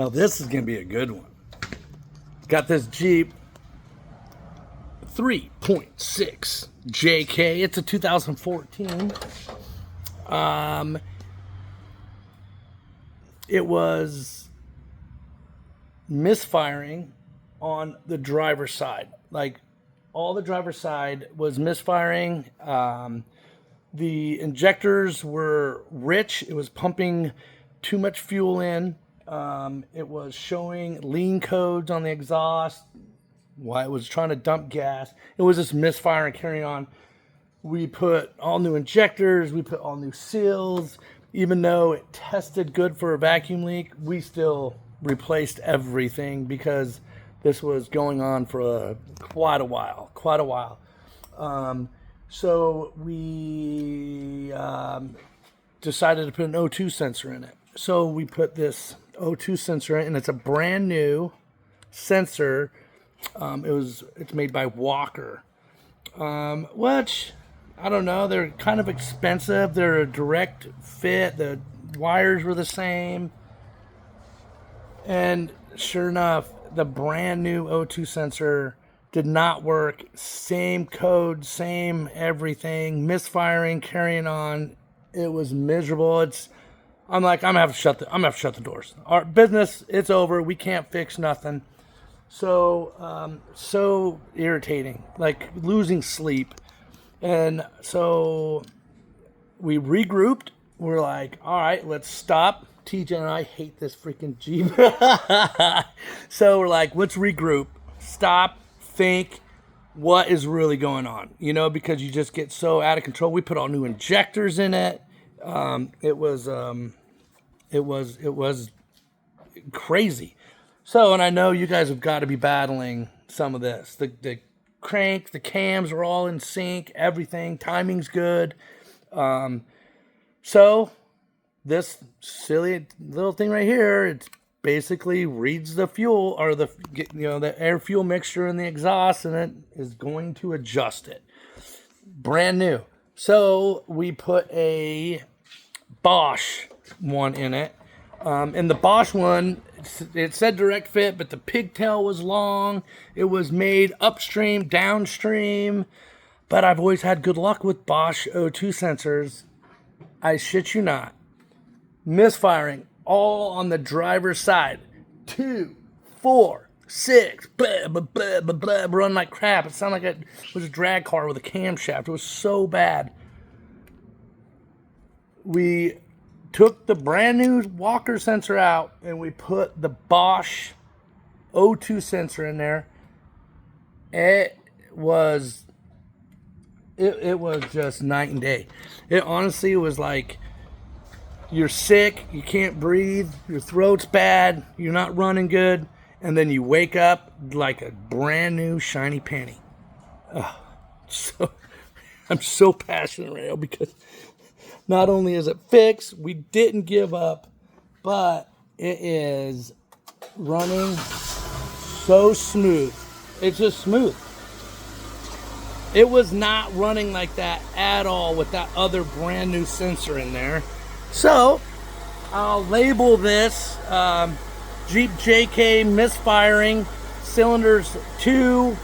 Now this is going to be a good one. Got this Jeep 3.6 JK. It's a 2014. It was misfiring on the driver's side. Like, all the driver's side was misfiring. The injectors were rich. It was pumping too much fuel in. It was showing lean codes on the exhaust while it was trying to dump gas. It was just misfiring, carrying on. We put all new injectors. We put all new seals. Even though it tested good for a vacuum leak, we still replaced everything because this was going on for quite a while. So we decided to put an O2 sensor in it. So we put this O2 sensor in, and it's a brand new sensor. It's made by Walker, which, I don't know, they're kind of expensive. They're a direct fit. The wires were the same. And sure enough, the brand new O2 sensor did not work. Same code, same everything. Misfiring, carrying on. It was miserable. I'm like, I'm gonna have to shut the doors. Our business, it's over. We can't fix nothing. So irritating, like losing sleep. And so we regrouped. We're like, all right, let's stop. TJ and I hate this freaking Jeep. So we're like, let's regroup, stop, think, what is really going on? You know, because you just get so out of control. We put all new injectors in it. It was crazy. So, and I know you guys have got to be battling some of this. The crank, the cams are all in sync, everything, timing's good. So this silly little thing right here, it basically reads the fuel or the air fuel mixture in the exhaust, and it is going to adjust it. Brand new. So we put a Bosch one in it. And the Bosch one, it said direct fit, but the pigtail was long. It was made upstream, downstream. But I've always had good luck with Bosch O2 sensors. I shit you not. Misfiring all on the driver's side. 2, 4, 6, blah, blah, blah, blah, blah, run like crap. It sounded like it was a drag car with a camshaft. It was so bad. We took the brand new Walker sensor out and we put the Bosch O2 sensor in there. It was just night and day. It honestly was like, you're sick, you can't breathe, your throat's bad, you're not running good, and then you wake up like a brand new shiny penny. I'm so passionate right now because not only is it fixed, we didn't give up, but it is running so smooth. It's just smooth. It was not running like that at all with that other brand new sensor in there. So I'll label this Jeep JK misfiring, cylinders 2,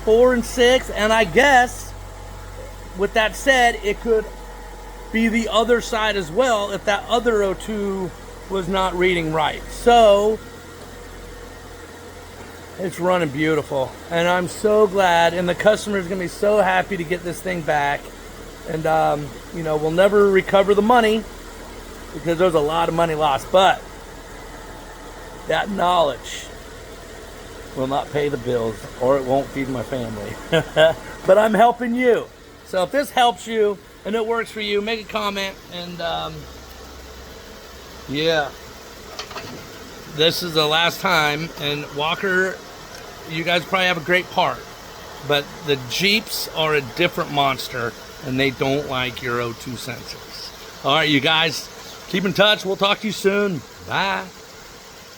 4, and 6. And I guess with that said, it could be the other side as well if that other O2 was not reading right. So it's running beautiful, and I'm so glad, and the customer's gonna be so happy to get this thing back. And we'll never recover the money because there's a lot of money lost, but that knowledge will not pay the bills, or it won't feed my family. But I'm helping you. So if this helps you and it works for you, make a comment. And yeah, this is the last time. And Walker, you guys probably have a great part, but the Jeeps are a different monster, and they don't like your O2 sensors. All right, you guys, keep in touch. We'll talk to you soon. Bye.